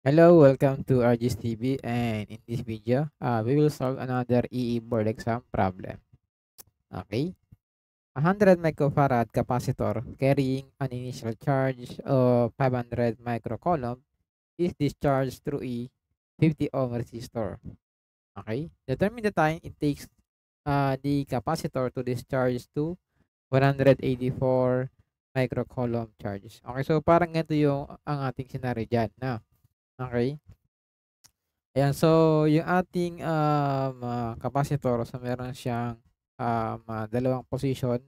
Hello, welcome to RG's TV, and in this video, we will solve another EE board exam problem. Okay, 100 microfarad capacitor carrying an initial charge of 500 microcoulomb is discharged through a 50 ohm resistor. Okay, determine the time it takes the capacitor to discharge to 184 microcoulomb charge. Okay, so parang ganito yung ang ating scenario dyan na. Okay. Ayan, so yung ating, capacitor, so meron siyang, dalawang position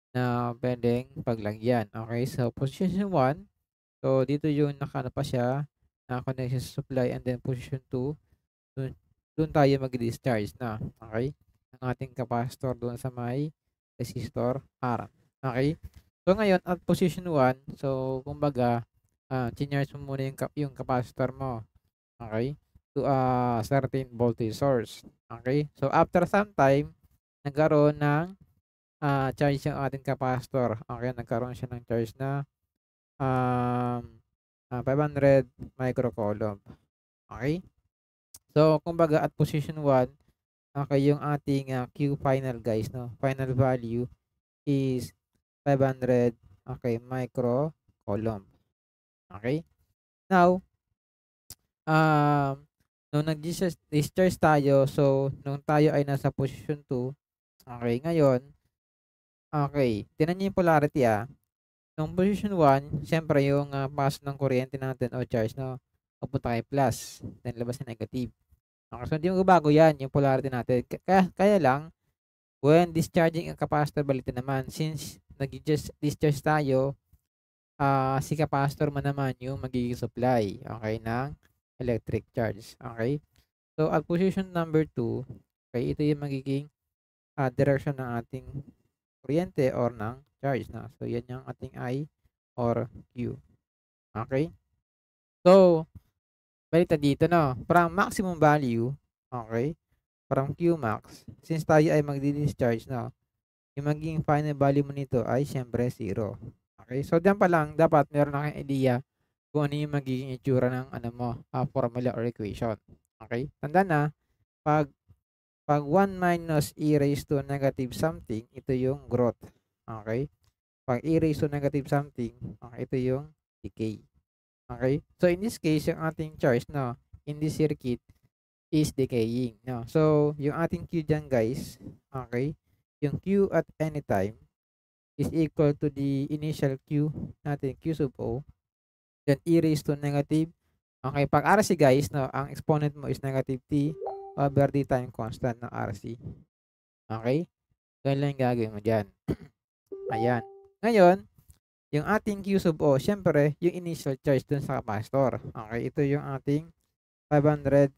na puwedeng paglagyan. Okay, so position 1, so dito yung nakaano pa siya, naka-connect siya sa supply, and then position 2, dun dun tayo magdi-discharge na, okay, ang ating capacitor doon sa may resistor R. Okay. So ngayon at position 1, so kumbaga, chinearge mo muna yung capacitor mo. Okay, to a certain voltage source. Okay, so after some time, nagkaroon ng charge yung ating capacitor. Okay, nagkaroon siya ng charge na 500 microcoulomb. Okay, so kumbaga at position 1, okay, yung ating Q final guys, no, final value is 500, okay, microcoulomb. Okay, now nung nag-discharge tayo, so nung tayo ay nasa position 2, okay, ngayon, okay, tingnan niyo yung polarity, nung position 1, siyempre yung, pasok ng kuryente natin o charge, 'no, papunta kay plus, then labas na negative. Okay, so hindi magbabago 'yan, yung polarity natin. Kaya kaya lang, when discharging ang capacitor, balikan naman, since discharge tayo, si capacitor mo naman yung magiging supply, okay, ng electric charge, okay. So, at position number 2, okay, ito yung magiging, direction ng ating kuryente or ng charge na. So, yan yung ating I or Q. Okay? So, balik dito, no? From maximum value, okay, from Q max, since tayo ay magdi-discharge, no, yung magiging final value mo nito ay siyempre 0. Okay? So, diyan pa lang, dapat meron na kayong idea kung ano yung magiging itsura ng ano mo, formula or equation. Okay? Tandaan na, pag Pag 1 minus e raised to negative something, ito yung growth. Okay? Pag e raised to negative something, okay, ito yung decay. Okay? So, in this case, yung ating charge, no, in this circuit is decaying. No? So, yung ating Q dyan, guys, okay, yung Q at any time is equal to the initial Q natin, Q sub O, then e raised to negative. Okay, pag RC, guys, no, ang exponent mo is negative T over the time constant ng RC. Okay? Ganun lang yung gagawin mo diyan. Ayan. Ngayon, yung ating Q sub O, siyempre, yung initial charge dun sa capacitor. Okay, ito yung ating 500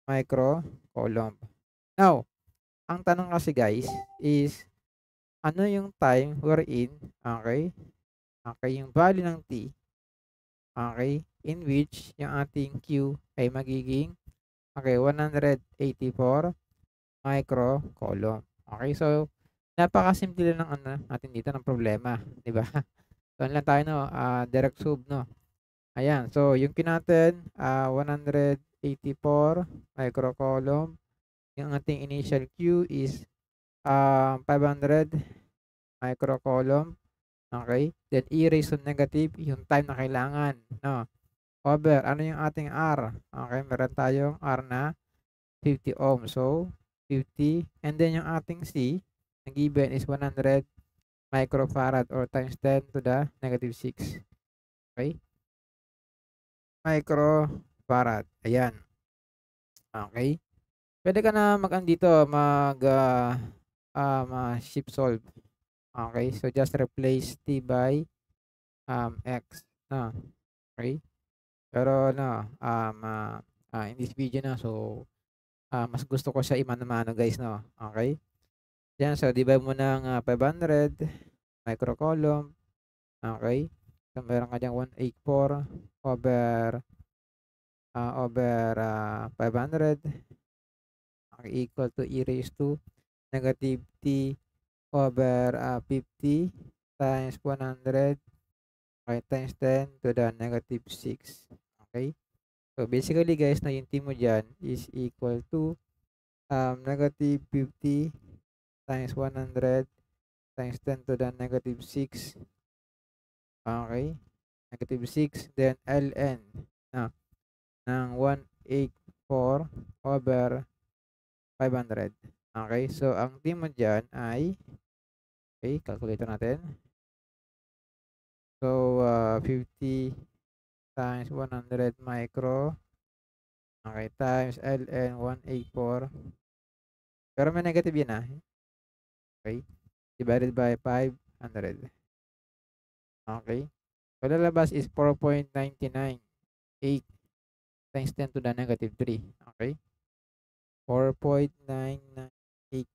microcoulomb. Now, ang tanong kasi guys is, ano yung time wherein, okay, okay, yung value ng T, okay, in which yung ating Q ay magiging, okay, 184 microcoulomb. Okay, so, napakasimple lang ng ano natin dito ng problema, 'di ba? So, ano lang tayo, no, direct sub, no. Ayan, so yung Q natin, 184 microcoulomb. Yung ating initial Q is 500 microcoulomb. Okay? Then E raised to negative yung time na kailangan, no. Over ano yung ating R? Okay, meron tayong R na 50 ohm. So, 50, and then yung ating C na given is 100 microfarad or times 10 to the negative 6. Okay? Microfarad. Ayan. Okay. Pwede ka na mag-ano dito, shift solve. Okay. So, just replace T by X. No. Okay. Pero, no, in this video na, so, mas gusto ko siya imano-mano, guys, no. Okay. Yan. So, divide mo ng 500 microcoulomb. Okay. So, meron ka diyang 184 over 500, equal to e raised to negative t over 50 times 100, okay, times 10 to the negative 6. Okay. So, basically guys, na yung T mo dyan is equal to negative 50 times 100 times 10 to the negative 6. Okay? Negative 6. Then, ln na ng 184 over 500. Okay? So, ang T mo dyan ay, okay, calculator natin. So, 50 times 100 micro. Okay, times ln 184. Pero may negative yan ah. Okay? Divided by 500. Okay? So, lalabas is 4.998 times 10 to the negative 3. Okay? 4.998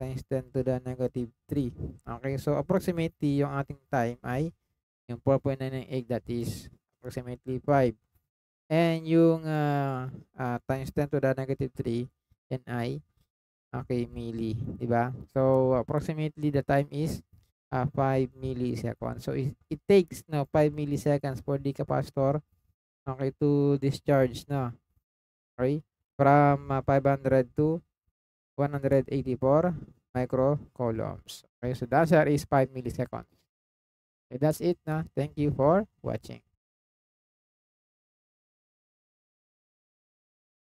times 10 to the negative 3. Okay? So, approximately, yung ating time ay yung 4.998, that is approximately 5. And yung times 10 to the negative 3, yan ay, okay, milli. Diba? So, approximately, the time is 5 milliseconds. So, it takes 5 milliseconds for the capacitor, okay, to discharge okay, from 500 to 184 microcoulombs. Okay, so the answer is 5 milliseconds. Okay, that's it Thank you for watching.